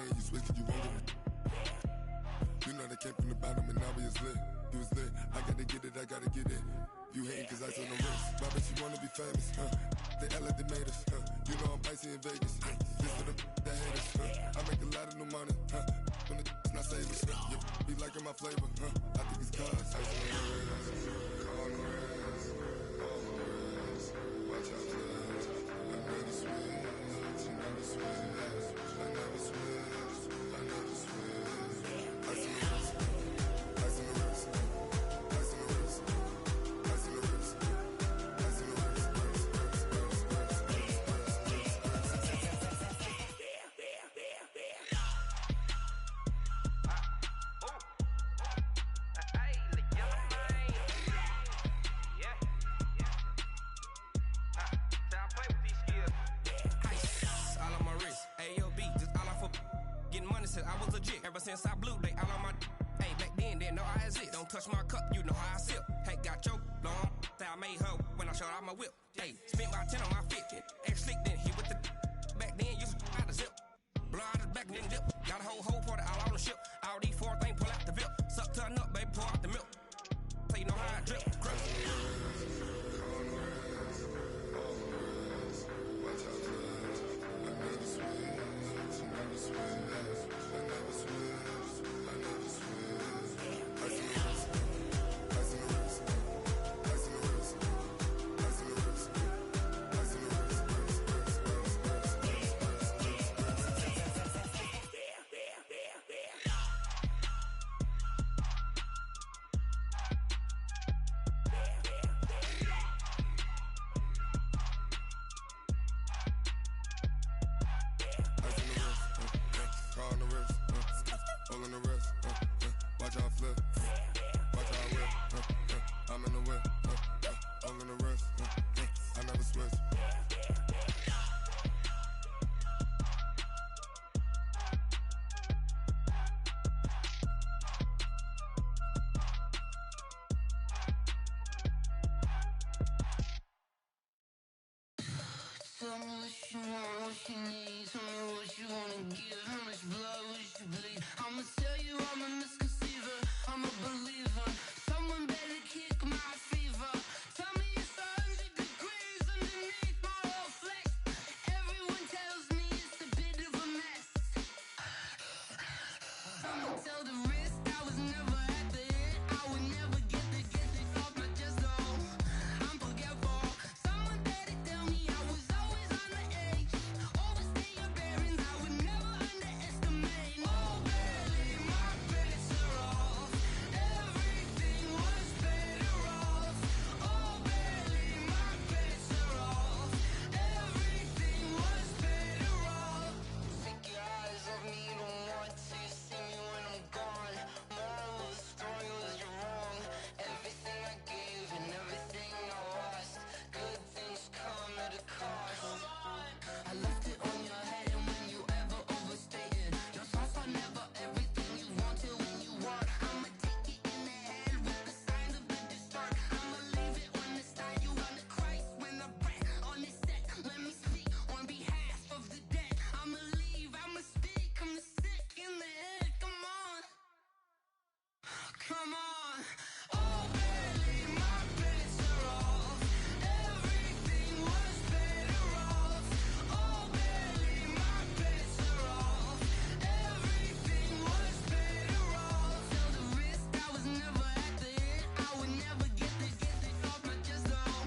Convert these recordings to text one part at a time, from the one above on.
saying you switch, you won't get it. You know they came from the bottom and now we is lit. You was lit, I gotta get it, I gotta get it. You hating cause I on the wrist. My bitch, you wanna be famous, They act like they made us, You know I'm icy in Vegas, This for the that hate us, I make a lot of new money, When the not saving, yeah, be liking my flavor, I think it's cause ice on the wrist, on the wrist, on the wrist. Watch out, flex. I never switch, I never switch, I never switch, I never switch. Ice on the wrist, ice on the wrist, ice on the wrist, ice on the wrist, ice on the wrist. I was legit ever since I blew they all on my. Hey, back then didn't know I exist. Don't touch my cup, you know how I sip. Hey, got your long. I made her when I showed out my whip. Hey, spent about 10 on my 50. X slick then hit with the. Back then used to out the zip. Blow out his back then dip. Got a whole party all on the ship. All these four things pull out the VIP. Suck turn up, baby, pour out the milk. So you know how I drip. Crush. Watch out, I never switch, I never switch. I never switch, I never switch. Ice in the wrist, ice in the wrist, ice in the wrist, ice in the wrist, ice in the wrist. Tell me what you want, what you need. Tell me what you wanna give. How much blood would you bleed? I'ma tell you I'm a misconceiver. I'm a believer. Someone better kick my fever. Tell me it's 100 degrees underneath my whole flesh. Everyone tells me it's a bit of a mess. I'ma tell the wrist I was never at the end. I would never get this off my chest though. I'm forgetful. Someone better tell me I was always on the edge. Overstay your bearings, I would never underestimate. Oh barely, my bets are off. Everything was better off. Oh barely, my bets are off. Everything was better off. Take your eyes off me, don't want to see me when I'm gone. Moral of the story was you're wrong. Everything I gave and everything I lost. Good things come at a cost. I left it on your head, and when you ever overstay it, your thoughts are never everything you want till when you want. I'ma take it in the head with the signs of the distort. I'ma leave it on the side. You run the Christ when the breath on this set. Let me speak on behalf of the dead. I'ma leave, I'ma speak. I'm the sick in the head. Come on, come on. Oh, barely, my bets are off. Everything was better off. Oh, barely, my bets are off. Everything was better off. Tell the wrist I was never at the end. I would never get this off my chest though.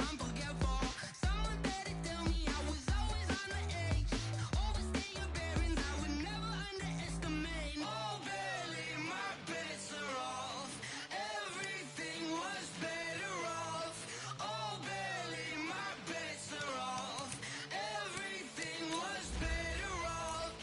I'm forgetful. Someone better tell me I was always on the edge. Overstay your bearings, I would never underestimate. Oh, barely, my bets are off. Everything was better off. Oh, barely, my bets are off. Everything was better off.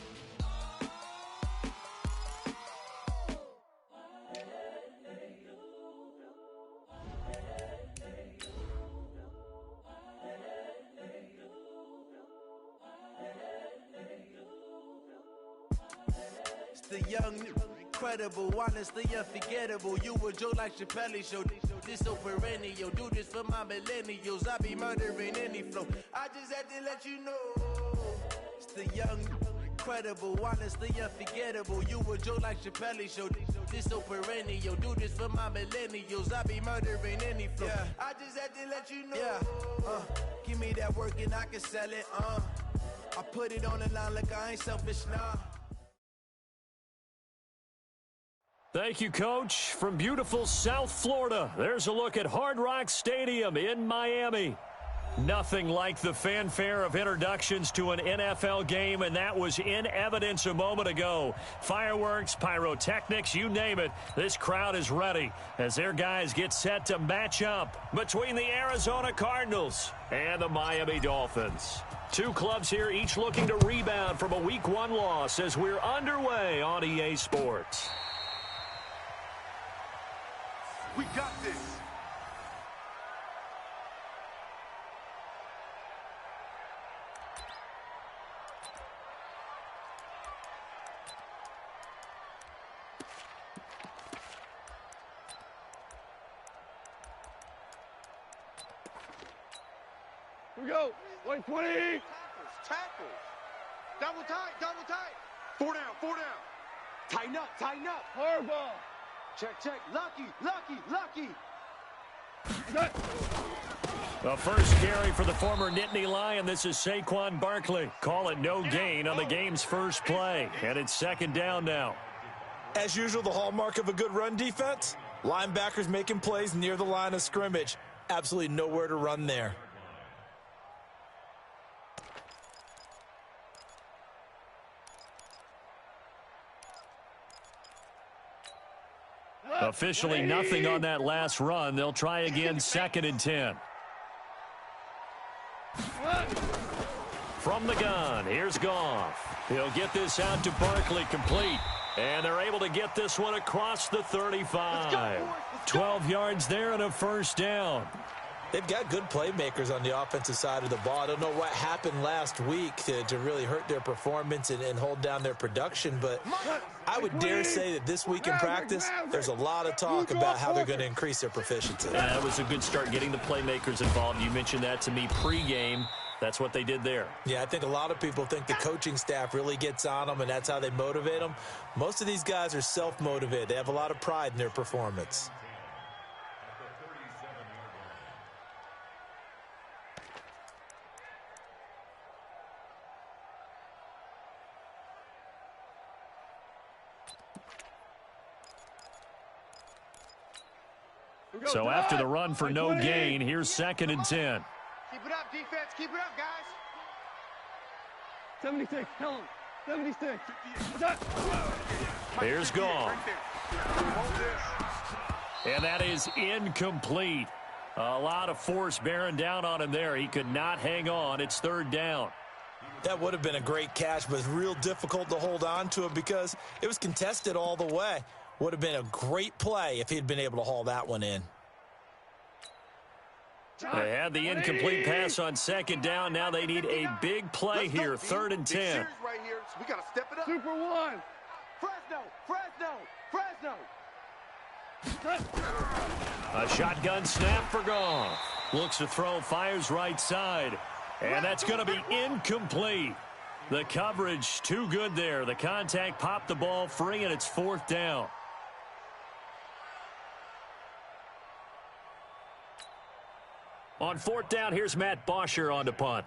It's the young, incredible, honestly unforgettable. You a Joe like Chappelle show. This so perennial. Do this for my millennials. I be murdering any flow. I just had to let you know. It's the young, incredible, honestly unforgettable. You a joke like Chappelle Show. This so perennial. Do this for my millennials. I be murdering any flow. Yeah. I just had to let you know. Yeah. Give me that work and I can sell it. I put it on the line like I ain't selfish now. Thank you, Coach. From beautiful South Florida, there's a look at Hard Rock Stadium in Miami. Nothing like the fanfare of introductions to an NFL game, and that was in evidence a moment ago. Fireworks, pyrotechnics, you name it. This crowd is ready as their guys get set to match up between the Arizona Cardinals and the Miami Dolphins. Two clubs here, each looking to rebound from a Week 1 loss as we're underway on EA Sports. We got this. Here we go. 120. Tackles. Double tight, double tight. 4 down, 4 down. Tighten up, tighten up. Hardball. Check, check. Lucky, lucky, lucky. The first carry for the former Nittany Lion. This is Saquon Barkley. Call it no gain on the game's first play. And it's second down now. As usual, the hallmark of a good run defense, linebackers making plays near the line of scrimmage. Absolutely nowhere to run there. Officially nothing on that last run. They'll try again, second and 10. From the gun, here's Goff. He'll get this out to Barkley, complete. And they're able to get this one across the 35. 12 yards there and a first down. They've got good playmakers on the offensive side of the ball. I don't know what happened last week to really hurt their performance and hold down their production, but I would dare say that this week in practice, there's a lot of talk about how they're going to increase their proficiency. Yeah, that was a good start getting the playmakers involved. You mentioned that to me pregame. That's what they did there. Yeah, I think a lot of people think the coaching staff really gets on them, and that's how they motivate them. Most of these guys are self-motivated. They have a lot of pride in their performance. So after the run for no gain, here's second and 10. Keep it up, defense. Keep it up, guys. 76. Tell him. 76. Here's Goff. And that is incomplete. A lot of force bearing down on him there. He could not hang on. It's third down. That would have been a great catch, but it's real difficult to hold on to it because it was contested all the way. Would have been a great play if he'd been able to haul that one in. They had the incomplete pass on second down. Now they need a big play here, third and 10. Right here, so we got to step it up. Super one. Fresno, Fresno, Fresno. A shotgun snap for Goff. Looks to throw, fires right side. And that's going to be incomplete. The coverage too good there. The contact popped the ball free, and it's fourth down. On fourth down, here's Matt Bosher on the punt.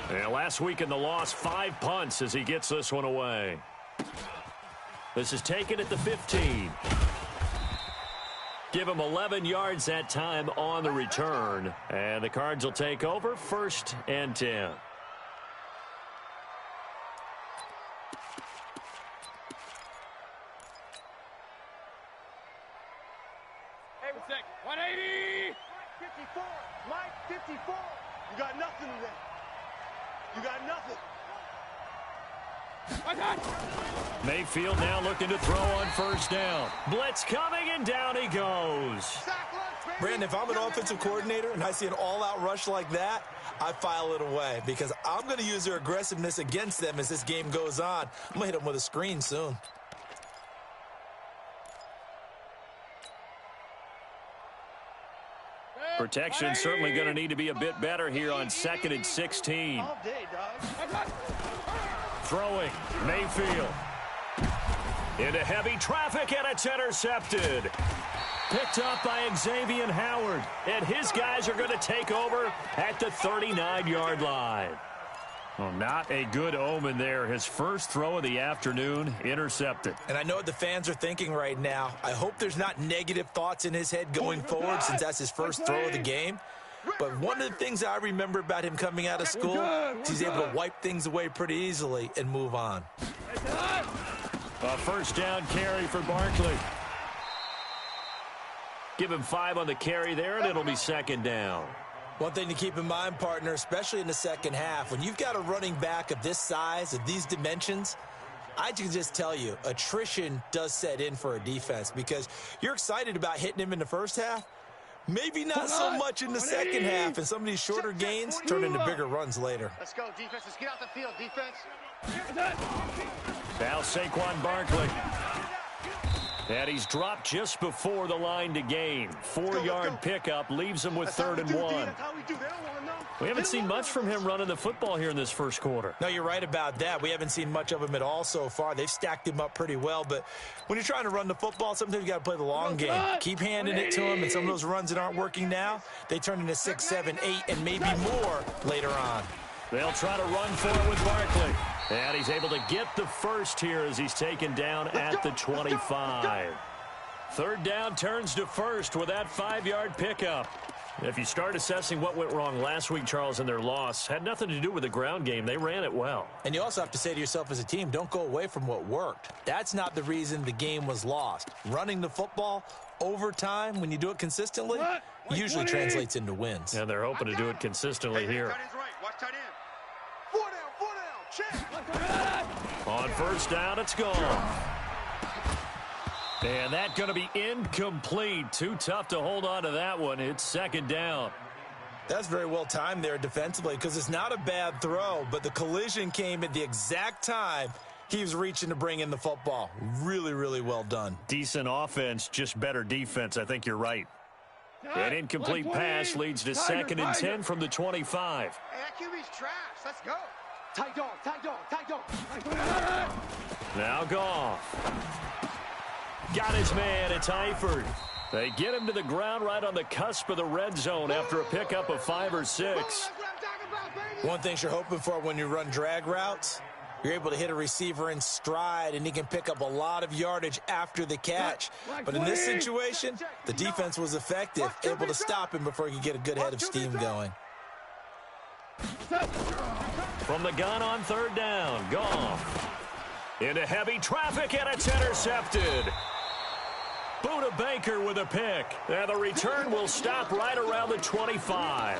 And last week in the loss, 5 punts as he gets this one away. This is taken at the 15. Give him 11 yards that time on the return. And the Cards will take over, first and 10. Hey, 180. 54. Mike, 54. You got nothing today. You got nothing. Mayfield now looking to throw on first down. Blitz coming, and down he goes. Brandon, if I'm an offensive coordinator and I see an all-out rush like that, I file it away because I'm going to use their aggressiveness against them as this game goes on. I'm going to hit them with a screen soon. Protection certainly going to need to be a bit better here on 2nd and 16. All day, dog. Throwing, Mayfield. Into heavy traffic, and it's intercepted. Picked up by Xavier Howard. And his guys are going to take over at the 39-yard line. Well, not a good omen there. His first throw of the afternoon, intercepted. And I know what the fans are thinking right now. I hope there's not negative thoughts in his head going forward since that's his first throw of the game. But one of the things I remember about him coming out of school is he's able to wipe things away pretty easily and move on. A first down carry for Barkley. Give him 5 on the carry there, and it'll be 2nd down. One thing to keep in mind, partner, especially in the second half, when you've got a running back of this size, of these dimensions, I can just tell you, attrition does set in for a defense because you're excited about hitting him in the first half. Maybe not so much in the second half, and some of these shorter gains turn into bigger runs later. Let's go, defense. Let's get out the field, defense. Now Saquon Barkley. And he's dropped just before the line to gain. 4-yard pickup leaves him with 3rd and 1. We haven't seen much from him running the football here in this first quarter. No, you're right about that. We haven't seen much of him at all so far. They've stacked him up pretty well, but when you're trying to run the football, sometimes you got to play the long game. Keep handing it to him, and some of those runs that aren't working now, they turn into 6, 7, 8, and maybe more later on. They'll try to run for it with Barkley. And he's able to get the first here as he's taken down at the 25. 3rd down turns to first with that 5-yard pickup. If you start assessing what went wrong last week, Charles, in their loss, had nothing to do with the ground game. They ran it well. And you also have to say to yourself as a team, don't go away from what worked. That's not the reason the game was lost. Running the football over time, when you do it consistently, usually translates into wins. And they're hoping to do it consistently here. Watch tight end. 4 down, check. On first down, it's gone. And that's going to be incomplete. Too tough to hold on to that one. It's 2nd down. That's very well timed there defensively because it's not a bad throw, but the collision came at the exact time he was reaching to bring in the football. Really, really well done. Decent offense, just better defense. I think you're right. An incomplete pass leads to 2nd and 10 from the 25. Hey, that QB's trash. Let's go. Tight dog, tight dog, tight dog. Now Goff. Got his man. It's Eifert. They get him to the ground right on the cusp of the red zone after a pickup of 5 or 6. One thing you're hoping for when you run drag routes, you're able to hit a receiver in stride, and he can pick up a lot of yardage after the catch. But in this situation, the defense was effective, able to stop him before he could get a good head of steam going. From the gun on 3rd down, Goff. Into heavy traffic, and it's intercepted. Buda Baker with a pick. And the return will stop right around the 25.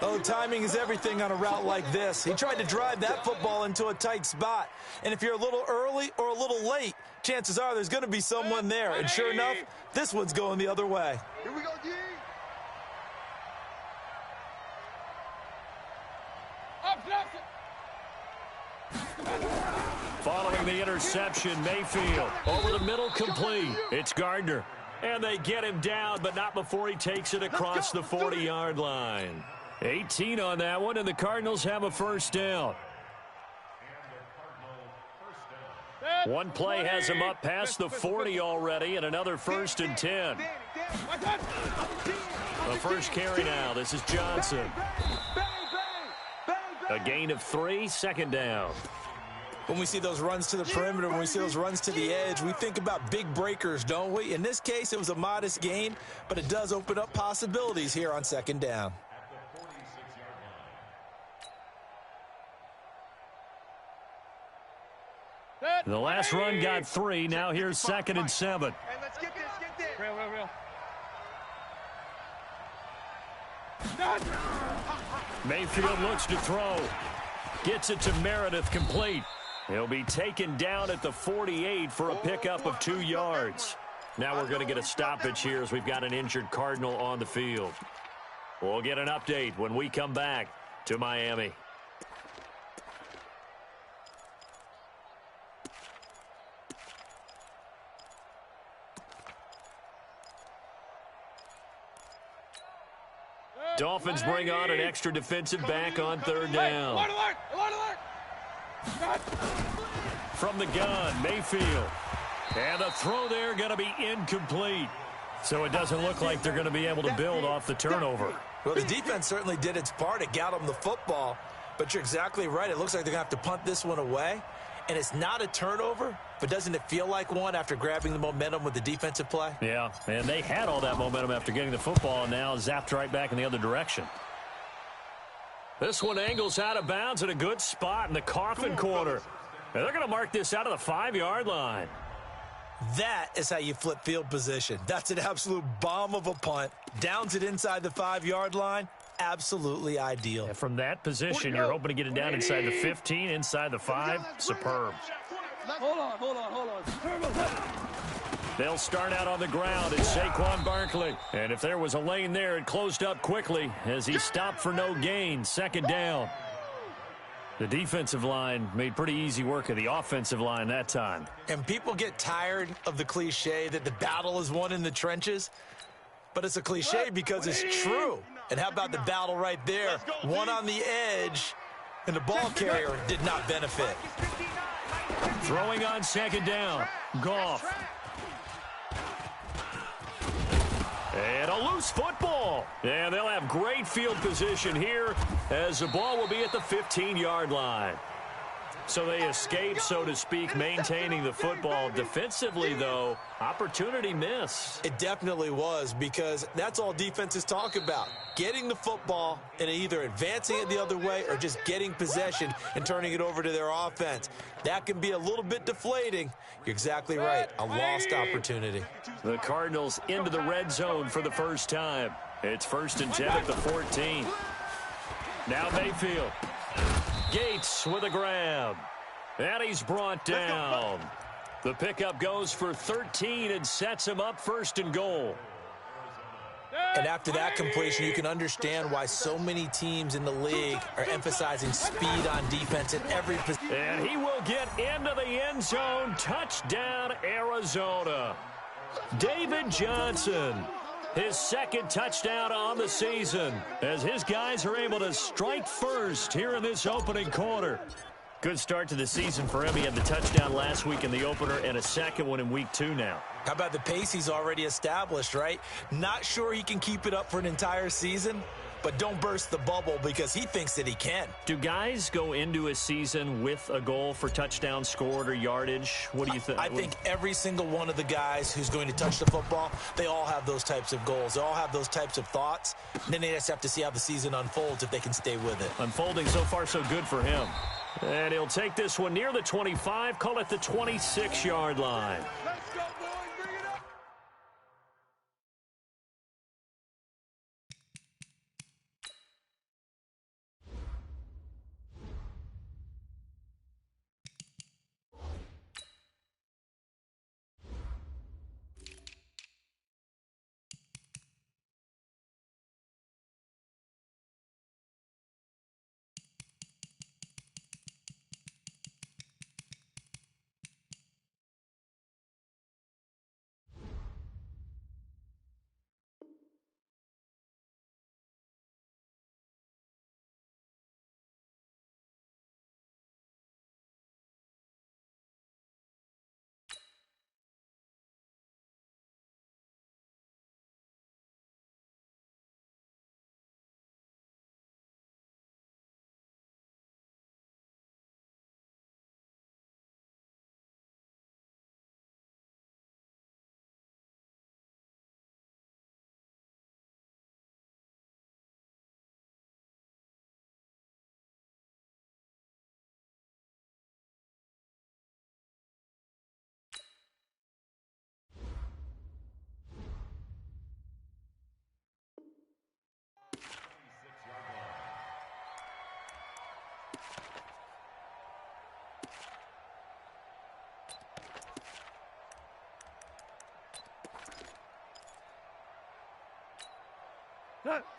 Oh, timing is everything on a route like this. He tried to drive that football into a tight spot. And if you're a little early or a little late, chances are there's going to be someone there. And sure enough, this one's going the other way. Here we go, D. Following the interception, Mayfield over the middle, complete. It's Gardner. And they get him down, but not before he takes it across the 40-yard line. 18 on that one, and the Cardinals have a first down. One play has him up past the 40 already, and another 1st and 10. The first carry now. This is Johnson. A gain of 3, 2nd down. When we see those runs to the perimeter, when we see those runs to the edge, we think about big breakers, don't we? In this case, it was a modest gain, but it does open up possibilities here on 2nd down. The last run got 3. Now here's 2nd and 7. Hey, let's get this, get this. Real. Mayfield looks to throw. Gets it to Meredith, complete. He'll be taken down at the 48 for a pickup of 2 yards. Now we're going to get a stoppage here as we've got an injured Cardinal on the field. We'll get an update when we come back to Miami. Dolphins bring on an extra defensive back on third down. From the gun, Mayfield. And the throw there going to be incomplete. So it doesn't look like they're going to be able to build off the turnover. Well, the defense certainly did its part. It got them the football. But you're exactly right. It looks like they're going to have to punt this one away. And it's not a turnover, but doesn't it feel like one after grabbing the momentum with the defensive play? Yeah, and they had all that momentum after getting the football, and now zapped right back in the other direction. This one angles out of bounds at a good spot in the coffin corner. And they're going to mark this out of the 5-yard line. That is how you flip field position. That's an absolute bomb of a punt. Downs it inside the 5-yard line. Absolutely ideal. And from that position, you're hoping to get it down inside the 15, inside the 5. Superb. Hold on. They'll start out on the ground. It's Saquon Barkley. And if there was a lane there, it closed up quickly as he stopped for no gain. Second down. The defensive line made pretty easy work of the offensive line that time. And people get tired of the cliche that the battle is won in the trenches. But it's a cliche because it's true. And how about the battle right there? One on the edge, and the ball carrier did not benefit. Throwing on second down. Goff. And a loose football. And they'll have great field position here as the ball will be at the 15-yard line. So they escape, so to speak, maintaining the football. Defensively, though, opportunity miss. It definitely was, because that's all defenses talk about. Getting the football and either advancing it the other way or just getting possession and turning it over to their offense. That can be a little bit deflating. You're exactly right. A lost opportunity. The Cardinals into the red zone for the first time. It's 1st and 10 at the 14. Now Mayfield. Gates with a grab. And he's brought down. The pickup goes for 13 and sets him up 1st and goal. And after that completion, you can understand why so many teams in the league are emphasizing speed on defense in every position. And he will get into the end zone. Touchdown, Arizona. David Johnson. His 2nd touchdown on the season as his guys are able to strike first here in this opening quarter. Good start to the season for him. He had the touchdown last week in the opener and a 2nd one in week 2 now. How about the pace he's already established, right? Not sure he can keep it up for an entire season, but don't burst the bubble because he thinks that he can. Do guys go into a season with a goal for touchdown scored or yardage? What do you think? I think every single one of the guys who's going to touch the football, they all have those types of goals. They all have those types of thoughts. And then they just have to see how the season unfolds if they can stay with it. Unfolding so far so good for him. And he'll take this one near the 25, call it the 26-yard line. Let's go, boys. Bring it up.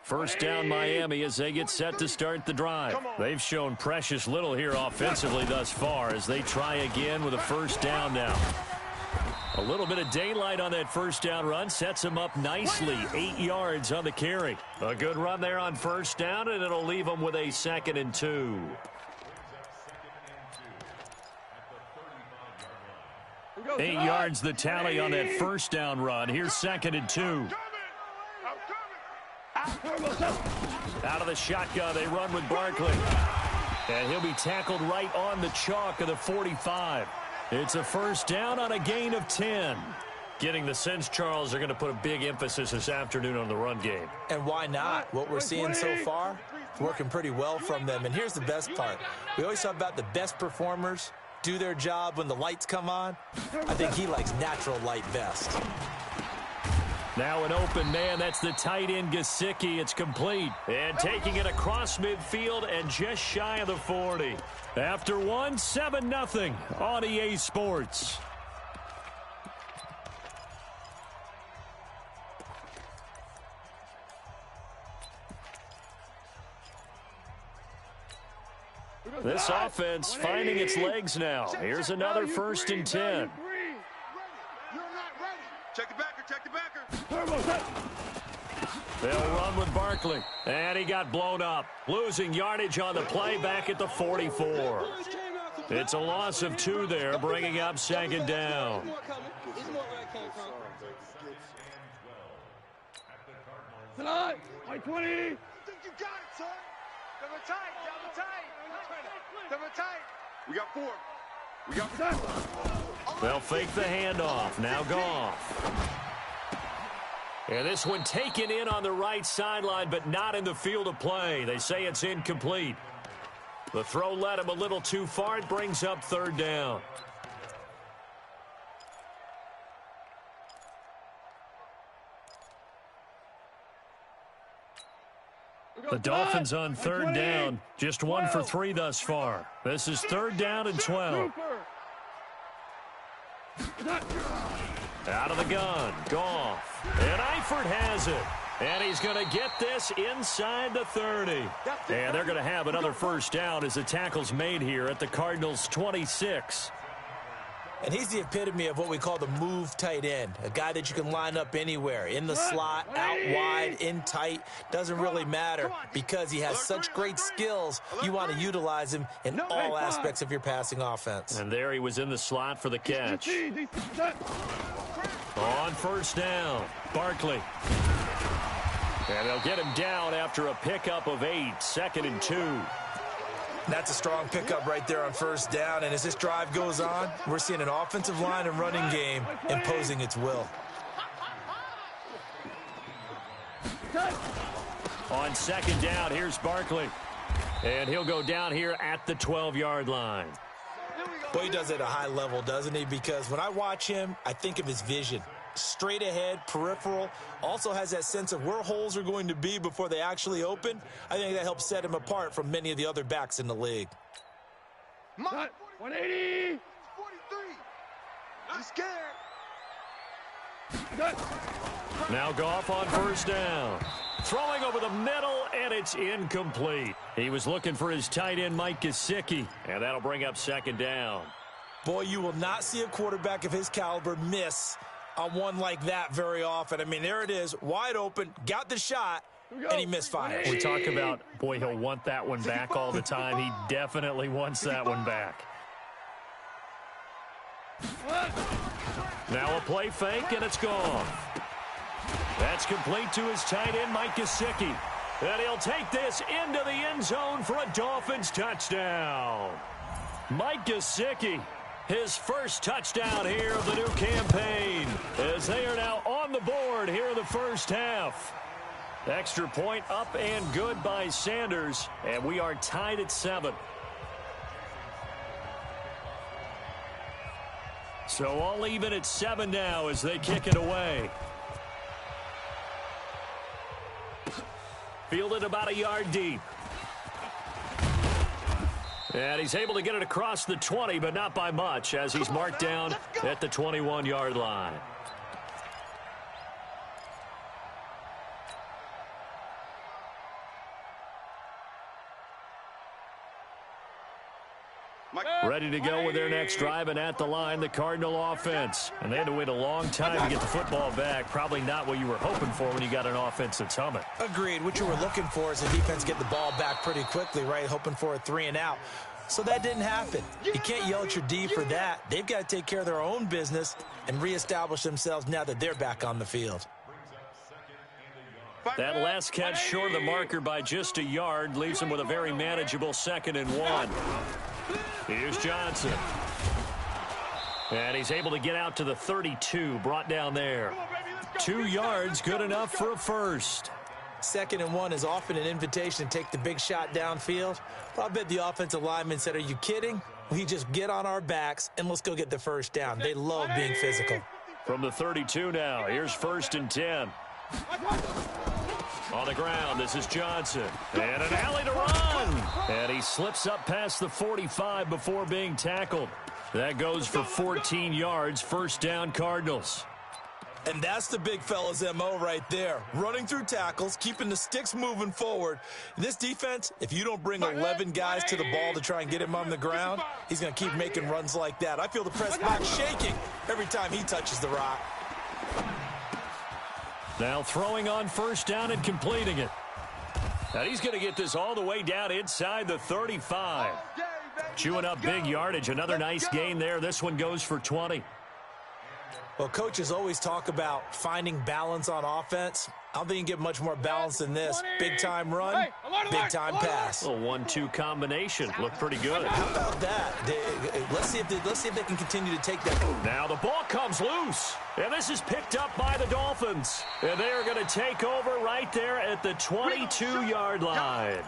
First down Miami as they get set to start the drive. They've shown precious little here offensively thus far as they try again with a first down now. A little bit of daylight on that first down run sets him up nicely. 8 yards on the carry. A good run there on first down, and it'll leave him with a 2nd and 2. 8 yards the tally on that first down run. Here's 2nd and 2. Out of the shotgun, they run with Barkley. And he'll be tackled right on the chalk of the 45. It's a first down on a gain of 10. Getting the sense, Charles, are going to put a big emphasis this afternoon on the run game. And why not? What we're seeing so far, working pretty well from them. And here's the best part. We always talk about the best performers do their job when the lights come on. I think he likes natural light best. Now an open man. That's the tight end, Gesicki. It's complete. And taking it across midfield and just shy of the 40. After one, 7-0 on EA Sports. This offense finding its legs now. Here's another 1st and 10. You're not ready. Check the backer, check the backer. They'll run with Barkley. And he got blown up. Losing yardage on the play back at the 44. It's a loss of 2 there, bringing up 2nd down. Tonight, by 20. I think you got it, son. Double tight, double tight. Double tight. We got 4. We got 4. They'll fake the handoff. Now Goff. And this one taken in on the right sideline, but not in the field of play. They say it's incomplete. The throw led him a little too far. It brings up 3rd down. The Dolphins on 3rd down. Just 1 for 3 thus far. This is 3rd down and 12. Out of the gun, Goff. And Eifert has it. And he's going to get this inside the 30. And they're going to have another first down as the tackle's made here at the Cardinals' 26. And he's the epitome of what we call the move tight end. A guy that you can line up anywhere. In the slot, out wide, in tight. Doesn't really matter because he has such great skills. You want to utilize him in all aspects of your passing offense. And there he was in the slot for the catch. On first down, Barkley. And they'll get him down after a pickup of 8, 2nd and 2. That's a strong pickup right there on first down. And as this drive goes on, we're seeing an offensive line and running game imposing its will. On 2nd down, here's Barkley. And he'll go down here at the 12-yard line. Boy, he does it at a high level, doesn't he? Because when I watch him, I think of his vision. Straight ahead, peripheral, also has that sense of where holes are going to be before they actually open. I think that helps set him apart from many of the other backs in the league. 180. 43. I'm scared. Now Goff on first down. Throwing over the middle, and it's incomplete. He was looking for his tight end, Mike Gesicki, and that'll bring up 2nd down. Boy, you will not see a quarterback of his caliber miss on one like that very often. I mean, there it is, wide open, got the shot, and he misfires. We talk about, boy, he'll want that one back all the time. He definitely wants that one back. Now a play fake, and it's gone. That's complete to his tight end, Mike Gesicki. And he'll take this into the end zone for a Dolphins touchdown. Mike Gesicki, his first touchdown here of the new campaign, as they are now on the board here in the first half. Extra point up and good by Sanders, and we are tied at 7. So all even at 7 now as they kick it away. Fielded about a yard deep. And he's able to get it across the 20, but not by much, as he's marked down at the 21-yard line. Ready to go with their next drive, and at the line, the Cardinal offense. And they had to wait a long time to get the football back. Probably not what you were hoping for when you got an offense that's humming. Agreed. What you were looking for is the defense get the ball back pretty quickly, right? Hoping for a 3-and-out. So that didn't happen. You can't yell at your D for that. They've got to take care of their own business and reestablish themselves now that they're back on the field. That last catch short of the marker by just a yard leaves them with a very manageable 2nd and 1. Here's Johnson. And he's able to get out to the 32, brought down there. 2 yards, good enough for a first. 2nd and 1 is often an invitation to take the big shot downfield. But I bet the offensive lineman said, are you kidding? We just get on our backs and let's go get the first down. They love being physical. From the 32 now, here's 1st and 10. On the ground, this is Johnson. And an alley to run. And he slips up past the 45 before being tackled. That goes for 14 yards, 1st down Cardinals. And that's the big fella's MO right there. Running through tackles, keeping the sticks moving forward. This defense, if you don't bring 11 guys to the ball to try and get him on the ground, he's going to keep making runs like that. I feel the press box shaking every time he touches the rock. Now throwing on 1st down and completing it. And he's going to get this all the way down inside the 35. Chewing up big yardage. Another nice gain there. This one goes for 20. Well, coaches always talk about finding balance on offense. I don't think you can get much more balance than this. Big-time run, big-time pass. A 1-2 combination. Looked pretty good. How about that? Let's see if they can continue to take that. Now the ball comes loose. And this is picked up by the Dolphins. And they are going to take over right there at the 22-yard line.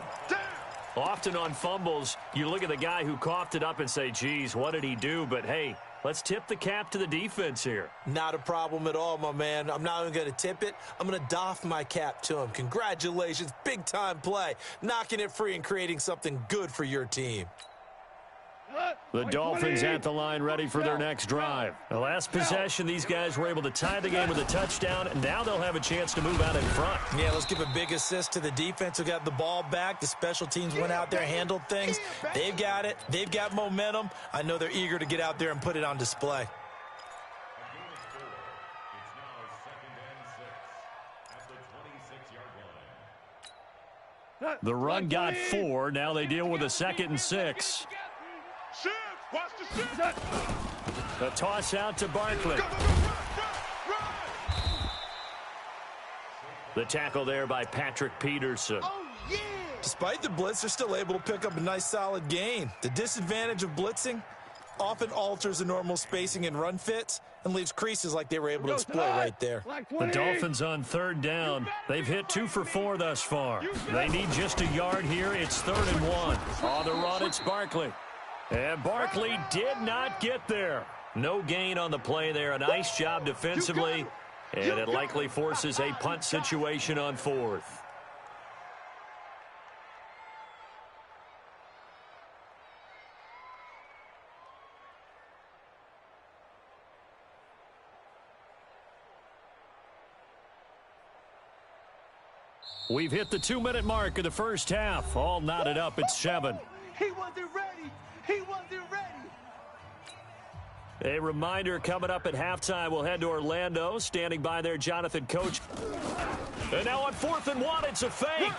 Often on fumbles, you look at the guy who coughed it up and say, geez, what did he do? But, hey, let's tip the cap to the defense here. Not a problem at all, my man. I'm not even going to tip it. I'm going to doff my cap to him. Congratulations. Big-time play. Knocking it free and creating something good for your team. The Dolphins at the line ready for their next drive. The last possession, these guys were able to tie the game with a touchdown, and now they'll have a chance to move out in front. Yeah, let's give a big assist to the defense who got the ball back. The special teams went out there, handled things. They've got it. They've got momentum. I know they're eager to get out there and put it on display. The run got 4. Now they deal with a 2nd and 6. Watch the shit. The toss out to Barkley. The tackle there by Patrick Peterson. Despite the blitz, they're still able to pick up a nice solid gain. The disadvantage of blitzing often alters the normal spacing and run fits and leaves creases like they were able to exploit right there. The Dolphins on 3rd down. They've hit 2 for 4 thus far. They need just a yard here. It's 3rd and 1. On the run, it's Barkley. And Barkley did not get there. No gain on the play there. A nice job defensively. And it likely forces a punt situation on 4th. We've hit the 2-minute mark of the first half. All knotted up at 7. He wasn't ready. He wasn't ready. A reminder coming up at halftime. We'll head to Orlando. Standing by there, Jonathan Coach. And now on 4th and 1, it's a fake.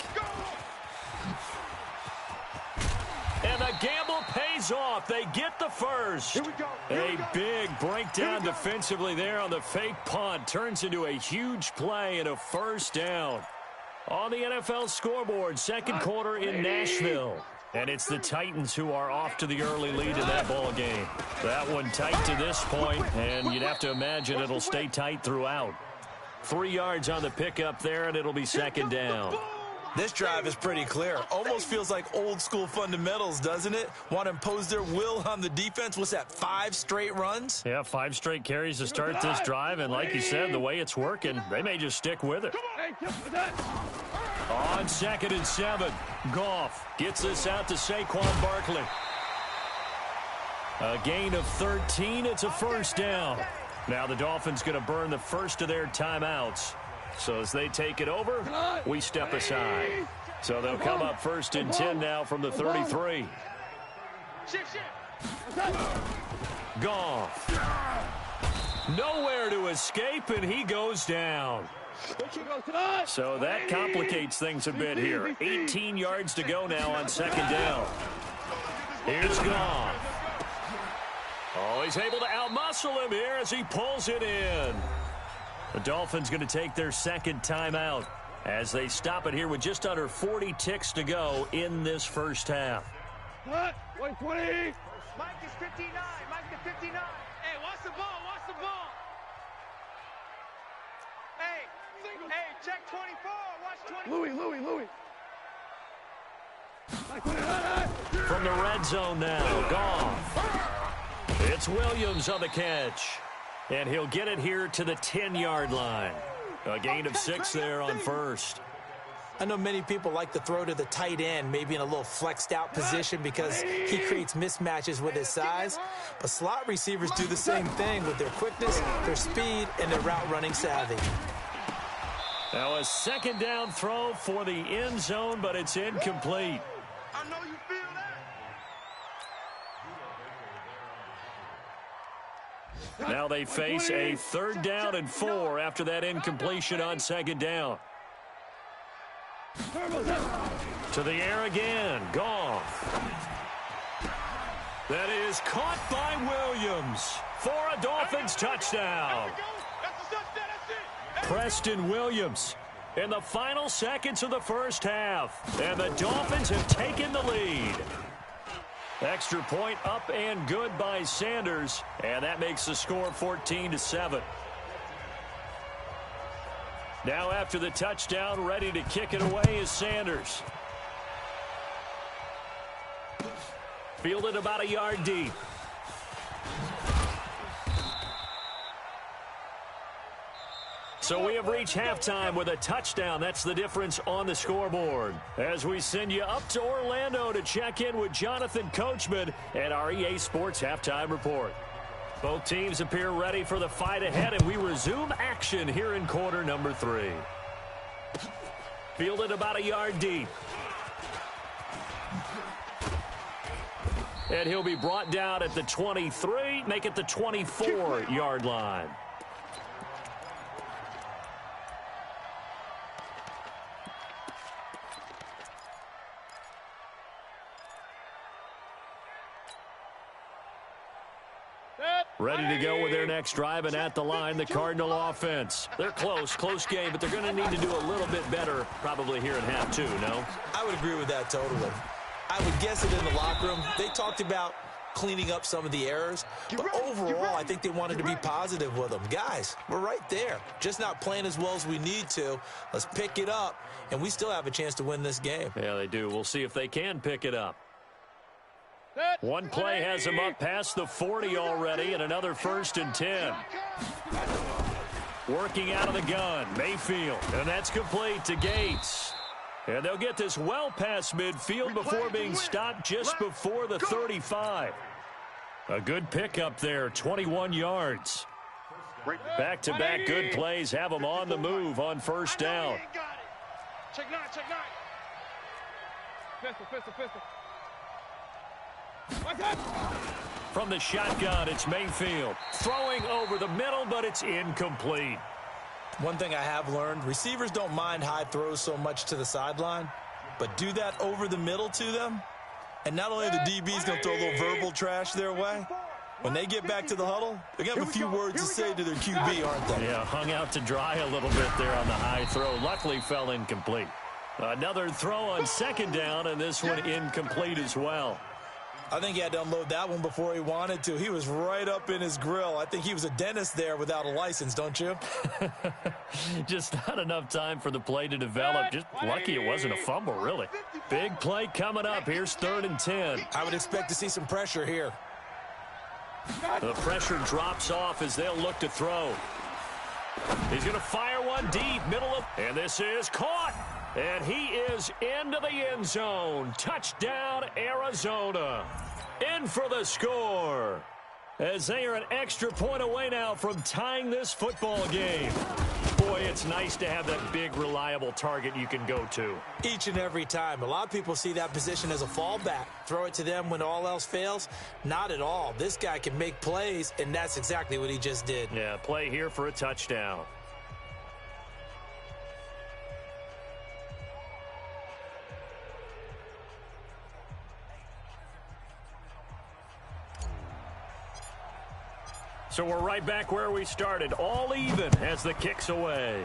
And the gamble pays off. They get the first. Here we go. A big breakdown defensively there on the fake punt. Turns into a huge play and a 1st down. On the NFL scoreboard, 2nd quarter in Nashville. And it's the Titans who are off to the early lead in that ball game. That one tight to this point, and you'd have to imagine it'll stay tight throughout. 3 yards on the pickup there, and it'll be 2nd down. This drive is pretty clear. Almost feels like old school fundamentals, doesn't it? Want to impose their will on the defense. What's that, 5 straight runs? Yeah, 5 straight carries to start this drive, and like you said, the way it's working, they may just stick with it. On 2nd and 7, Goff gets this out to Saquon Barkley. A gain of 13. It's a 1st down. Now the Dolphins going to burn the first of their timeouts. So as they take it over, we step aside. So they'll come up 1st and 10 now from the 33. Goff. Nowhere to escape, and he goes down. So that complicates things a bit here. 18 yards to go now on second down. Here's Goff. Oh, he's able to outmuscle him here as he pulls it in. The Dolphins going to take their second timeout as they stop it here with just under 40 ticks to go in this first half. 120. Mike is 59. Mike is 59. Hey, watch the ball. Watch the ball. Hey, check 24. Watch 24. Louis. From the red zone now, Goff. It's Williams on the catch. And he'll get it here to the 10-yard line. A gain of 6 there on first. I know many people like to throw to the tight end, maybe in a little flexed out position because he creates mismatches with his size. But slot receivers do the same thing with their quickness, their speed, and their route running savvy. Now a second down throw for the end zone, but it's incomplete. I know you feel that. Now they face a 3rd down and 4 after that incompletion on second down. To the air again, Goff. That is caught by Williams for a Dolphins touchdown. Preston Williams in the final seconds of the first half. And the Dolphins have taken the lead. Extra point up and good by Sanders. And that makes the score 14-7. Now after the touchdown, ready to kick it away is Sanders. Fielded about a yard deep. So we have reached halftime with a touchdown. That's the difference on the scoreboard. As we send you up to Orlando to check in with Jonathan Coachman and our EA Sports Halftime Report. Both teams appear ready for the fight ahead, and we resume action here in quarter number 3. Fielded about a yard deep. And he'll be brought down at the 23, make it the 24-yard line. Ready to go with their next drive, and at the line, the Cardinal offense. They're close game, but they're going to need to do a little bit better probably here in half 2, no? I would agree with that totally. I would guess it in the locker room. They talked about cleaning up some of the errors, but overall, I think they wanted to be positive with them. Guys, we're right there. Just not playing as well as we need to. Let's pick it up, and we still have a chance to win this game. Yeah, they do. We'll see if they can pick it up. One play has him up past the 40 already, and another 1st and 10. Working out of the gun, Mayfield, and that's complete to Gates. And they'll get this well past midfield before being stopped just before the 35. A good pickup there, 21 yards. Back-to-back good plays have them on the move on first down. Check 9. Pistol. From the shotgun, it's Mayfield. Throwing over the middle, but it's incomplete. One thing I have learned, receivers don't mind high throws so much to the sideline, but do that over the middle to them, and not only are the DBs going to throw a little verbal trash their way, when they get back to the huddle, they're going to have a few words to say to their QB, aren't they? Yeah, hung out to dry a little bit there on the high throw. Luckily fell incomplete. Another throw on second down, and this one incomplete as well. I think he had to unload that one before he wanted to. He was right up in his grill. I think he was a dentist there without a license, don't you? Just not enough time for the play to develop. Just lucky it wasn't a fumble, really. Big play coming up. Here's 3rd and 10. I would expect to see some pressure here. The pressure drops off as they'll look to throw. He's going to fire one deep, middle of, and this is caught. And he is into the end zone. Touchdown, Arizona. In for the score. as they are an extra point away now from tying this football game. Boy, it's nice to have that big, reliable target you can go to. Each and every time. A lot of people see that position as a fallback. Throw it to them when all else fails. Not at all. This guy can make plays, and that's exactly what he just did. Yeah, play here for a touchdown. So we're right back where we started, all even as the kick's away.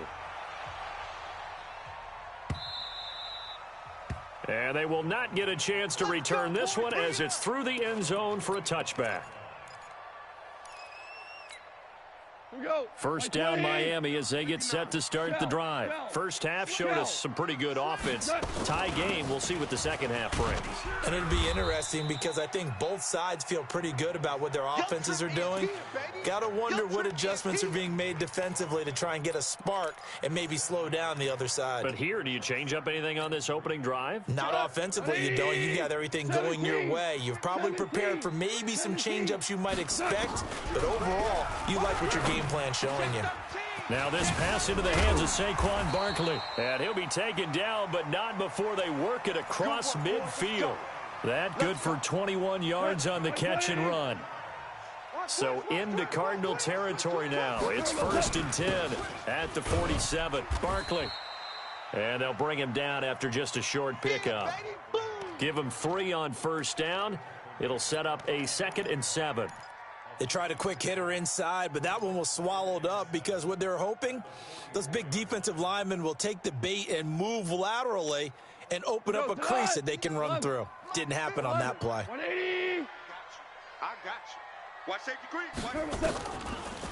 And they will not get a chance to return this one as it's through the end zone for a touchback. First down Miami as they get set to start the drive. First half showed us some pretty good offense. Tie game, we'll see what the second half brings. And it'll be interesting because I think both sides feel pretty good about what their offenses are doing. Got to wonder what adjustments are being made defensively to try and get a spark and maybe slow down the other side. But here, do you change up anything on this opening drive? Not offensively, you don't. You got everything going your way. You've probably prepared for maybe some change-ups you might expect, but overall, you like what your game plan showing you. Now this pass into the hands of Saquon Barkley. And he'll be taken down, but not before they work it across midfield. That good for 21 yards on the catch and run. So into Cardinal territory now. It's 1st and 10 at the 47. Barkley. And they'll bring him down after just a short pickup. Give him 3 on first down. It'll set up a 2nd and 7. They tried a quick hitter inside, but that one was swallowed up because what they're hoping, those big defensive linemen will take the bait and move laterally and open up a crease that they can run through. Didn't happen on that play. 180. I got you. Watch safety crease.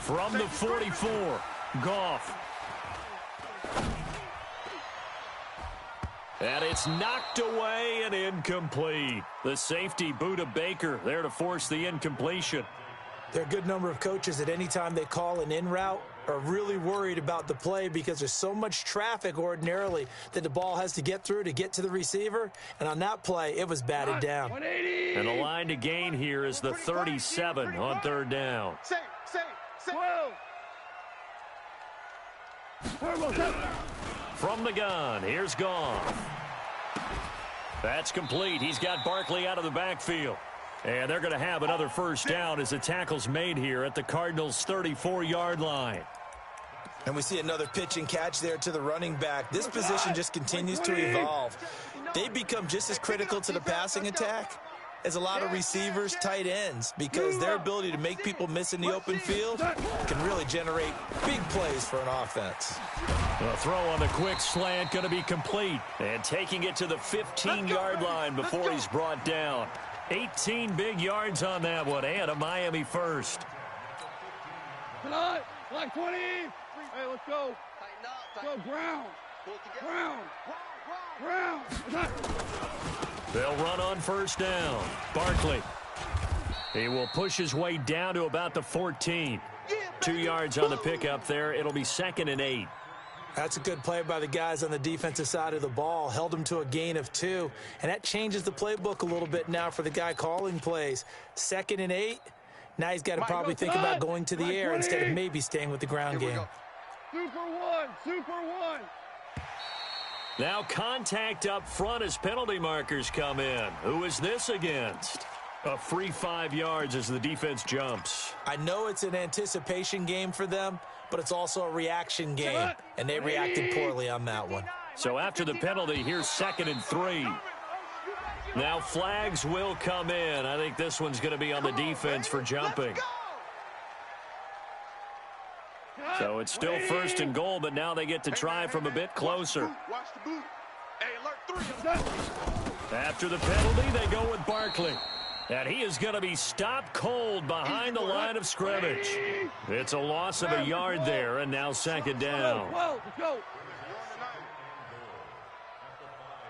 From the 44, Goff. And it's knocked away and incomplete. The safety, Buda Baker, there to force the incompletion. There are a good number of coaches at any time they call an in route are really worried about the play because there's so much traffic ordinarily that the ball has to get through to get to the receiver. And on that play, it was batted down. And the line to gain here is the 37 on 3rd down. From the gun, here's Goff. That's complete. He's got Barkley out of the backfield. And they're going to have another first down as the tackle's made here at the Cardinals' 34-yard line. And we see another pitch and catch there to the running back. This position just continues to evolve. They become just as critical to the passing attack as a lot of receivers, tight ends, because their ability to make people miss in the open field can really generate big plays for an offense. The throw on the quick slant going to be complete. And taking it to the 15-yard line before he's brought down. 18 big yards on that one, and a Miami first. Tonight, like 20. Hey, let's go. Let's go, Brown. Brown. They'll run on first down. Barkley. He will push his way down to about the 14. 2 yards on the pickup there. It'll be 2nd and 8. That's a good play by the guys on the defensive side of the ball. Held him to a gain of 2. And that changes the playbook a little bit now for the guy calling plays. 2nd and 8. Now he's got to probably think about going to the air instead of maybe staying with the ground game. Super one. Now contact up front as penalty markers come in. Who is this against? A free 5 yards as the defense jumps. I know it's an anticipation game for them, but it's also a reaction game, and they reacted poorly on that one. So after the penalty, here's 2nd and 3. Now flags will come in. I think this one's going to be on the defense for jumping. So it's still 1st and goal, but now they get to try from a bit closer. After the penalty, they go with Barkley. And he is going to be stopped cold behind the line of scrimmage. It's a loss of a yard there, and now 2nd down. Let's go.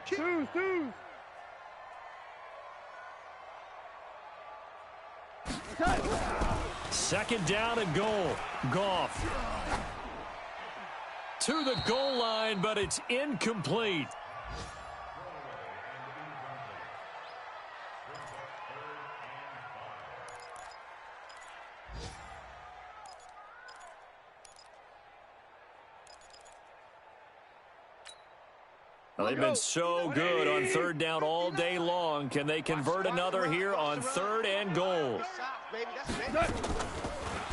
Two. 2nd down and goal. Goff. To the goal line, but it's incomplete. Well, they've been so good on third down all day long. Can they convert another here on 3rd and goal?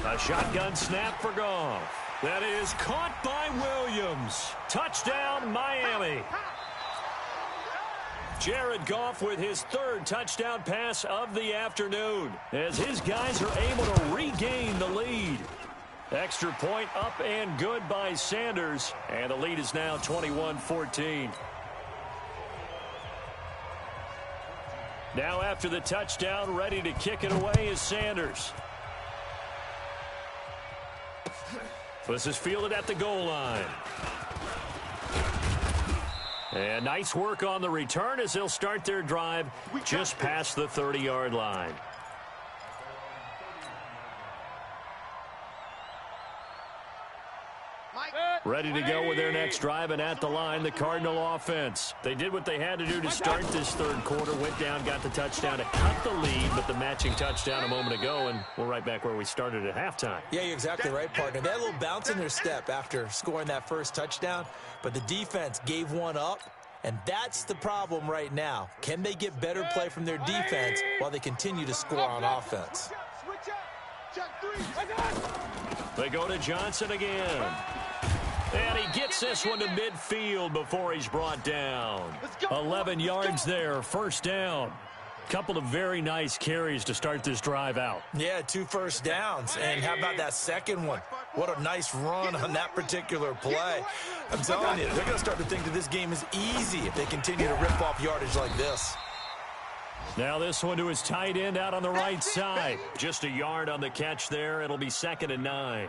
A shotgun snap for Goff. That is caught by Williams. Touchdown, Miami. Jared Goff with his 3rd touchdown pass of the afternoon as his guys are able to regain the lead. Extra point up and good by Sanders, and the lead is now 21-14. Now after the touchdown, ready to kick it away is Sanders. This is fielded at the goal line. And nice work on the return as they'll start their drive just past the 30-yard line. Ready to go with their next drive, and at the line, the Cardinal offense. They did what they had to do to start this 3rd quarter, went down, got the touchdown to cut the lead, but the matching touchdown a moment ago, and we're right back where we started at halftime. Yeah, you're exactly right, partner. They had a little bounce in their step after scoring that first touchdown, but the defense gave one up, and that's the problem right now. Can they get better play from their defense while they continue to score on offense? They go to Johnson again. And he gets this one to midfield before he's brought down. 11 yards there, 1st down. Couple of very nice carries to start this drive out. Yeah, 2 first downs. And how about that second one? What a nice run on that particular play. I'm telling you, they're going to start to think that this game is easy if they continue to rip off yardage like this. Now this one to his tight end out on the right side. Just a yard on the catch there. It'll be 2nd and 9.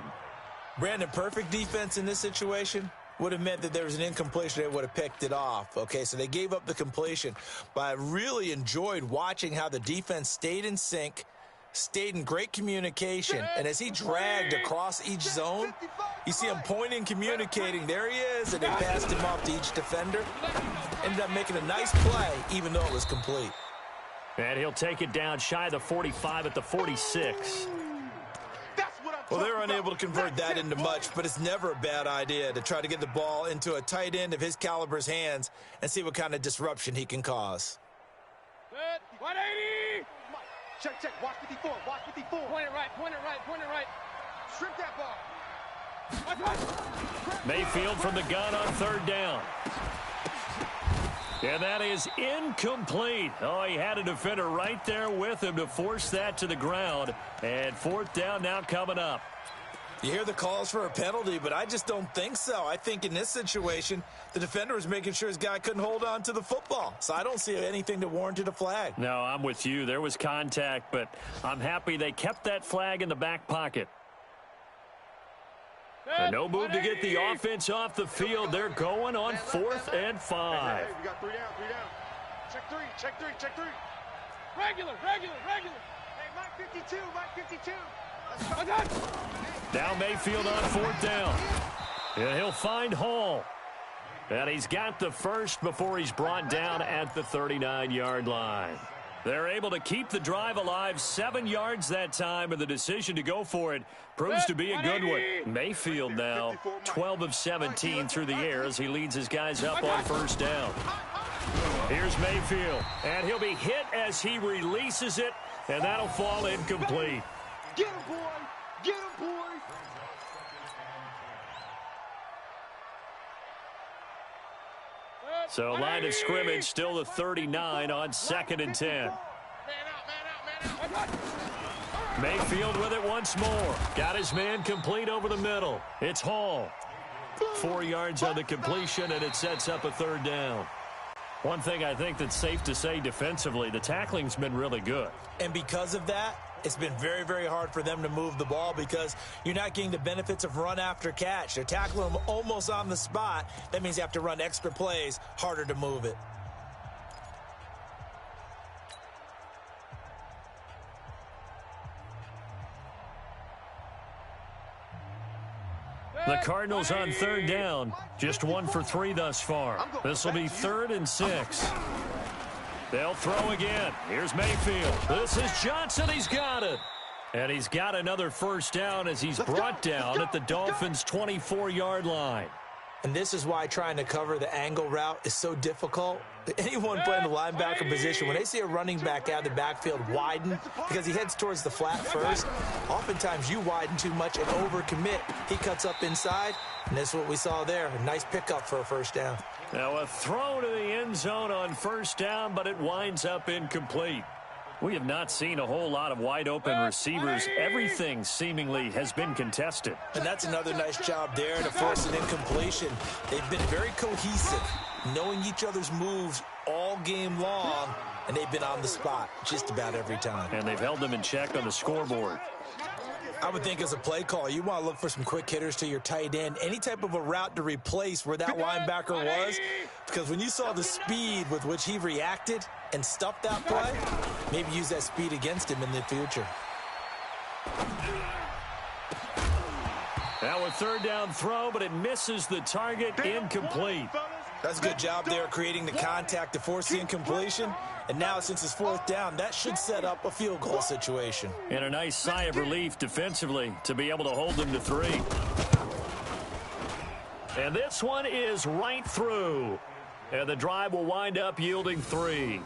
Brandon, perfect defense in this situation would have meant that there was an incompletion. They would have picked it off. Okay, so they gave up the completion. But I really enjoyed watching how the defense stayed in sync, stayed in great communication, and as he dragged across each zone, you see him pointing, communicating. There he is, and they passed him off to each defender. Ended up making a nice play, even though it was complete. And he'll take it down shy of the 45 at the 46. Well, they're unable to convert that into much, but it's never a bad idea to try to get the ball into a tight end of his caliber's hands and see what kind of disruption he can cause. 180! Check. Watch 54. Point it right. Strip that ball. Mayfield from the gun on 3rd down. And that is incomplete. Oh, he had a defender right there with him to force that to the ground. And 4th down now coming up. You hear the calls for a penalty, but I just don't think so. I think in this situation, the defender was making sure his guy couldn't hold on to the football. So I don't see anything that warranted a flag. No, I'm with you. There was contact, but I'm happy they kept that flag in the back pocket. And no move to get the offense off the field. They're going on 4th and 5. Hey, we got 3 down. Check three. Regular. Hey, Mike 52. Let's go. Now Mayfield on 4th down. And he'll find Hall. And he's got the first before he's brought down at the 39-yard line. They're able to keep the drive alive, 7 yards that time, and the decision to go for it proves to be a good one. Mayfield now 12 of 17 through the air as he leads his guys up on 1st down. Here's Mayfield, and he'll be hit as he releases it, and that'll fall incomplete. Get him, boy. So line of scrimmage still the 39 on 2nd and 10. Man out. Mayfield with it once more. Got his man complete over the middle. It's Hall. 4 yards on the completion, and it sets up a 3rd down. One thing I think that's safe to say defensively, the tackling's been really good. And because of that, it's been very, very hard for them to move the ball because you're not getting the benefits of run after catch. They're tackling them almost on the spot. That means you have to run extra plays, harder to move it. The Cardinals on 3rd down, just 1 for 3 thus far. This will be 3rd and 6. They'll throw again. Here's Mayfield. This is Johnson. He's got it. And he's got another 1st down as he's brought down at the Dolphins' 24-yard line. And this is why trying to cover the angle route is so difficult. Anyone playing the linebacker position, when they see a running back out of the backfield widen because he heads towards the flat first, oftentimes you widen too much and overcommit. He cuts up inside, and that's what we saw there. A nice pickup for a first down. Now a throw to the end zone on first down, but it winds up incomplete. We have not seen a whole lot of wide-open receivers. Everything seemingly has been contested. And that's another nice job there to force an incompletion. They've been very cohesive, knowing each other's moves all game long, and they've been on the spot just about every time. And they've held them in check on the scoreboard. I would think as a play call, you want to look for some quick hitters to your tight end, any type of a route to replace where that linebacker was, because when you saw the speed with which he reacted and stuffed that play, maybe use that speed against him in the future. Now a third down throw, but it misses the target, incomplete. That's a good job there creating the contact to force the incompletion. And now, since it's fourth down, that should set up a field goal situation. And a nice sigh of relief defensively to be able to hold them to 3. And this one is right through. And the drive will wind up yielding 3.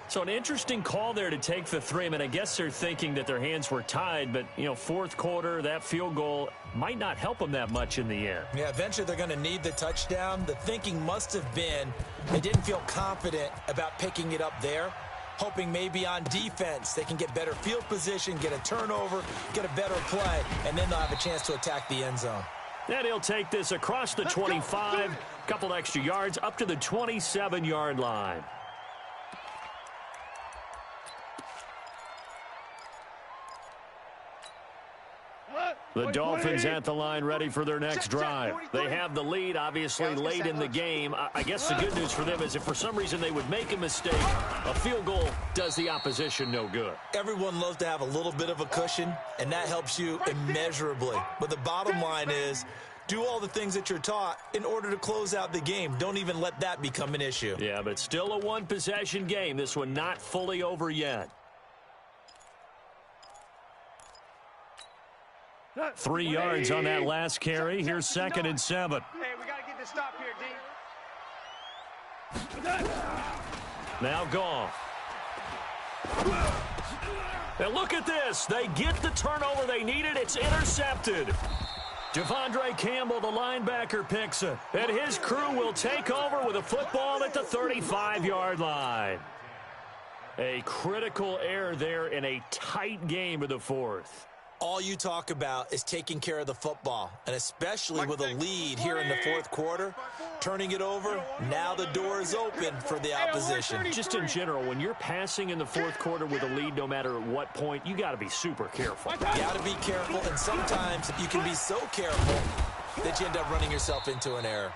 So an interesting call there to take the 3. I mean, I guess they're thinking that their hands were tied, but, you know, fourth quarter, that field goal might not help them that much in the end. Yeah, eventually they're going to need the touchdown. The thinking must have been they didn't feel confident about picking it up there, hoping maybe on defense they can get better field position, get a turnover, get a better play, and then they'll have a chance to attack the end zone. And he'll take this across the 25, a couple extra yards, up to the 27-yard line. The Dolphins at the line ready for their next drive. They have the lead, obviously, late in the game. I guess the good news for them is if for some reason they would make a mistake, a field goal does the opposition no good. Everyone loves to have a little bit of a cushion, and that helps you immeasurably. But the bottom line is, do all the things that you're taught in order to close out the game. Don't even let that become an issue. Yeah, but still a one-possession game. This one not fully over yet. 3 yards on that last carry. Here's 2nd and 7. Hey, we got to get this stop here, D. Now Goff. And look at this. They get the turnover they needed. It's intercepted. Devondre Campbell, the linebacker, picks it. And his crew will take over with a football at the 35-yard line. A critical error there in a tight game of the fourth. All you talk about is taking care of the football, and especially with a lead here in the fourth quarter, turning it over, now the door is open for the opposition. Just in general, when you're passing in the fourth quarter with a lead, no matter at what point, you got to be super careful. You got to be careful, and sometimes you can be so careful that you end up running yourself into an error.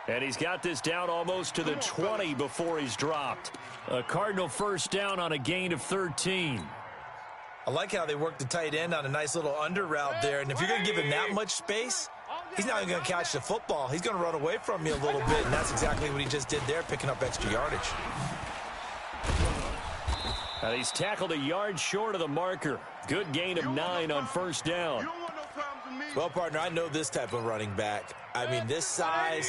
And he's got this down almost to the 20 before he's dropped. A Cardinal first down on a gain of 13. I like how they work the tight end on a nice little under route there. And if you're going to give him that much space, he's not even going to catch the football. He's going to run away from you a little bit, and that's exactly what he just did there, picking up extra yardage. And he's tackled a yard short of the marker. Good gain of 9 on first down. Well, partner, I know this type of running back. I mean, this size,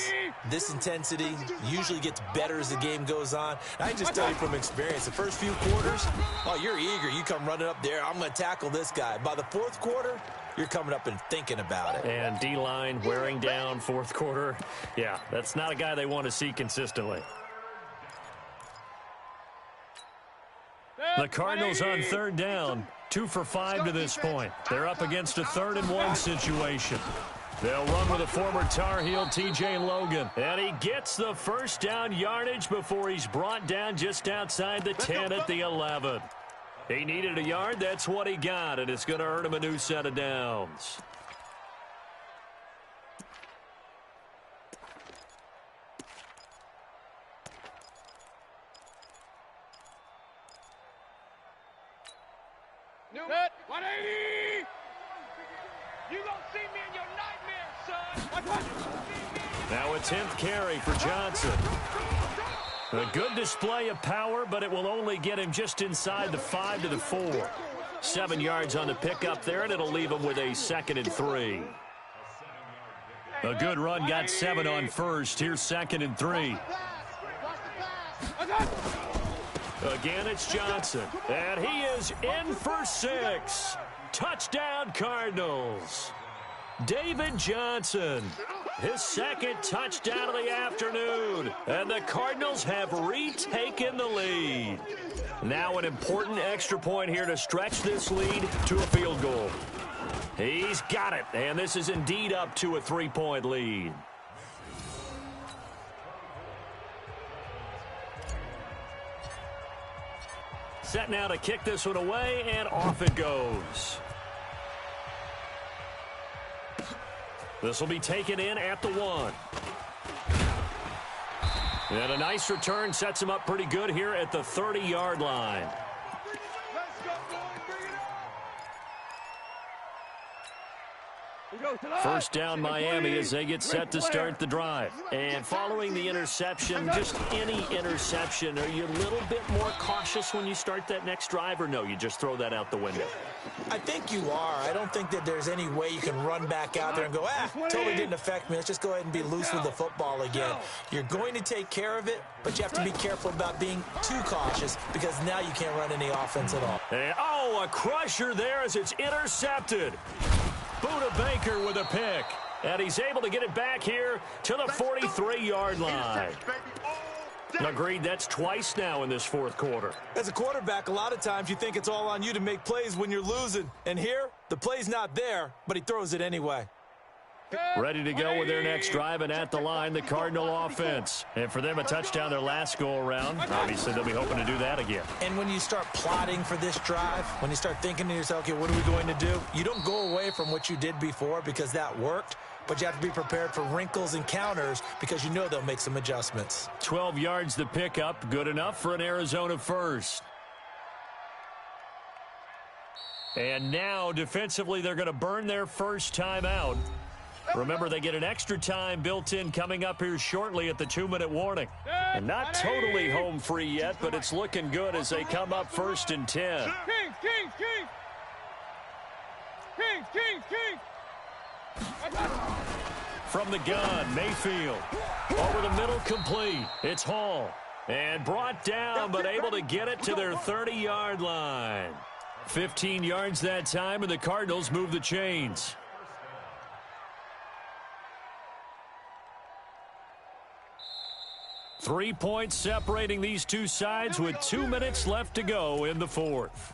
this intensity usually gets better as the game goes on. I can just tell you from experience, the first few quarters, oh, you're eager. You come running up there. I'm going to tackle this guy. By the fourth quarter, you're coming up and thinking about it. And D-line wearing down fourth quarter. Yeah, that's not a guy they want to see consistently. The Cardinals on third down. 2 for 5 to this point. They're up against a 3rd and 1 situation. They'll run with a former Tar Heel, T.J. Logan. And he gets the first down yardage before he's brought down just outside the 10 at the 11. He needed a yard. That's what he got, and it's going to earn him a new set of downs. Set, 180! You gonna see me in your nightmares, son! Now a 10th carry for Johnson. A good display of power, but it will only get him just inside the 5 to the 4. 7 yards on the pickup there, and it'll leave him with a 2nd and 3. A good run got 7 on first. Here's 2nd and 3. Again, it's Johnson. And he is in for 6. Touchdown, Cardinals. David Johnson, his 2nd touchdown of the afternoon. And the Cardinals have retaken the lead. Now an important extra point here to stretch this lead to a field goal. He's got it, and this is indeed up to a 3-point lead. Set now to kick this one away, and off it goes. This will be taken in at the 1. And a nice return sets him up pretty good here at the 30-yard line. First down Miami as they get set to start the drive. And following the interception, just any interception, are you a little bit more cautious when you start that next drive, or no, you just throw that out the window? I think you are. I don't think that there's any way you can run back out there and go, totally didn't affect me. Let's just go ahead and be loose with the football again. You're going to take care of it, but you have to be careful about being too cautious because now you can't run any offense at all. And, oh, a crusher there as it's intercepted. Buda Baker with a pick. And he's able to get it back here to the 43-yard line. Agreed, that's twice now in this fourth quarter. As a quarterback, a lot of times you think it's all on you to make plays when you're losing. And here, the play's not there, but he throws it anyway. Ready to go with their next drive, and at the line, the Cardinal offense. And for them, a touchdown their last go-around. Obviously, they'll be hoping to do that again. And when you start plotting for this drive, when you start thinking to yourself, okay, what are we going to do? You don't go away from what you did before because that worked, but you have to be prepared for wrinkles and counters because you know they'll make some adjustments. 12 yards to pick up, good enough for an Arizona first. And now, defensively, they're going to burn their first timeout. Remember, they get an extra time built in coming up here shortly at the 2-minute warning. And not totally home free yet, but it's looking good as they come up 1st and 10. From the gun, Mayfield. Over the middle, complete. It's Hall. And brought down, but able to get it to their 30-yard line. 15 yards that time, and the Cardinals move the chains. Three points separating these two sides with 2 minutes left to go in the fourth.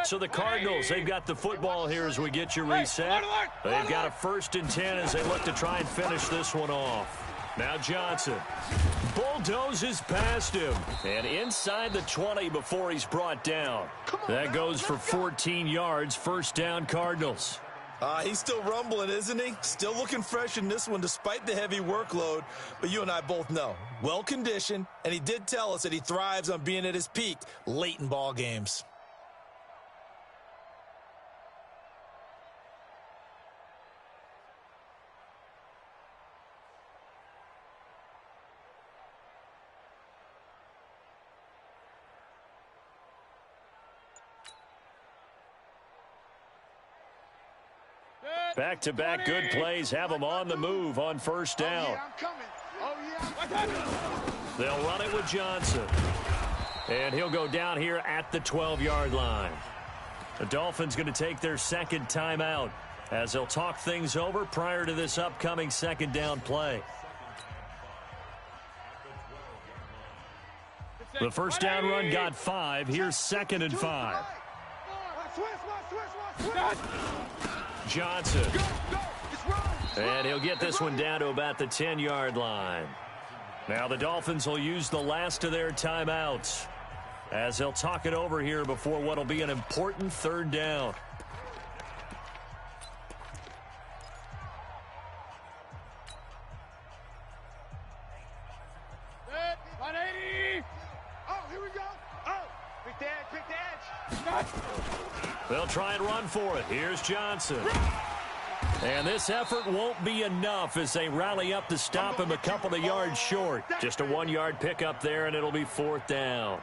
So the Cardinals, they've got the football here as we get you reset. They've got a 1st and 10 as they look to try and finish this one off. Now Johnson bulldozes past him and inside the 20 before he's brought down. That goes for 14 yards, 1st down Cardinals. He's still rumbling, isn't he? Still looking fresh in this one despite the heavy workload. But you and I both know, well-conditioned, and he did tell us that he thrives on being at his peak late in ball games. Back-to-back good plays have them on the move on 1st down. They'll run it with Johnson. And he'll go down here at the 12-yard line. The Dolphins going to take their 2nd timeout as they'll talk things over prior to this upcoming 2nd down play. The 1st down run got 5. Here's 2nd and 5. Johnson. And he'll get this one down to about the 10-yard line. Now the Dolphins will use the last of their timeouts as they'll talk it over here before what will be an important 3rd down. They'll try and run for it. Here's Johnson. And this effort won't be enough as they rally up to stop him a couple of yards short. Just a 1-yard pickup there, and it'll be 4th down.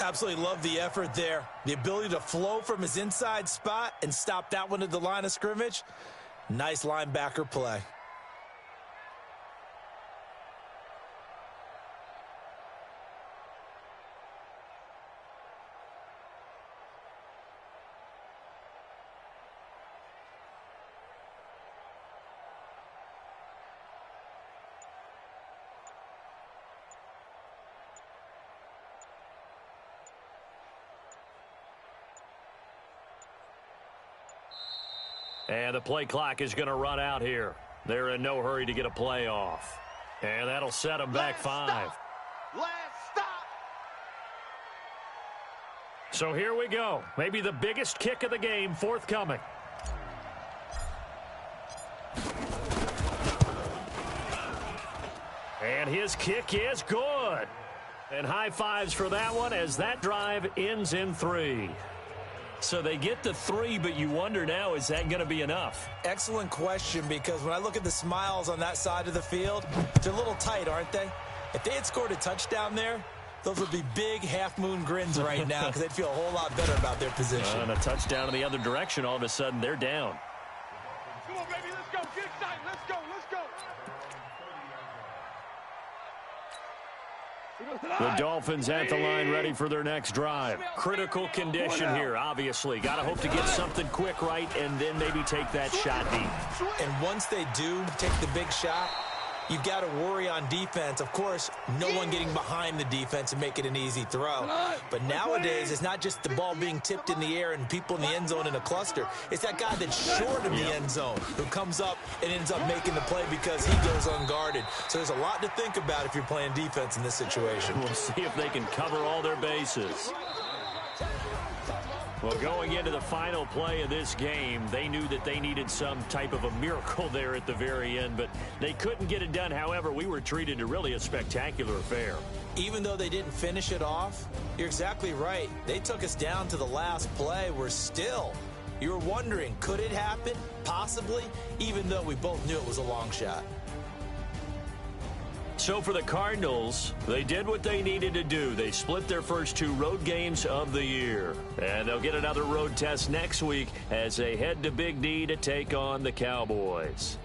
Absolutely love the effort there. The ability to flow from his inside spot and stop that one at the line of scrimmage. Nice linebacker play. And the play clock is going to run out here. They're in no hurry to get a play off. And that'll set them back 5. Last stop. So here we go. Maybe the biggest kick of the game forthcoming. And his kick is good. And high fives for that one as that drive ends in 3. So they get the 3, but you wonder now, is that going to be enough? Excellent question, because when I look at the smiles on that side of the field, they're a little tight, aren't they? If they had scored a touchdown there, those would be big half-moon grins right now because they'd feel a whole lot better about their position. And a touchdown in the other direction, all of a sudden they're down. Come on, baby, let's go. Get excited. Let's go. Let's go. The Dolphins at the line ready for their next drive. Critical condition here, obviously. Got to hope to get something quick right and then maybe take that shot deep. And once they do take the big shot, you've got to worry on defense. Of course, no one getting behind the defense and make it an easy throw. But nowadays, it's not just the ball being tipped in the air and people in the end zone in a cluster. It's that guy that's short of the end zone who comes up and ends up making the play because he goes unguarded. So there's a lot to think about if you're playing defense in this situation. We'll see if they can cover all their bases. Well, going into the final play of this game, they knew that they needed some type of a miracle there at the very end, but they couldn't get it done. However, we were treated to really a spectacular affair. Even though they didn't finish it off, you're exactly right. They took us down to the last play. You were wondering, could it happen? Possibly, even though we both knew it was a long shot. So for the Cardinals, they did what they needed to do. They split their first 2 road games of the year. And they'll get another road test next week as they head to Big D to take on the Cowboys.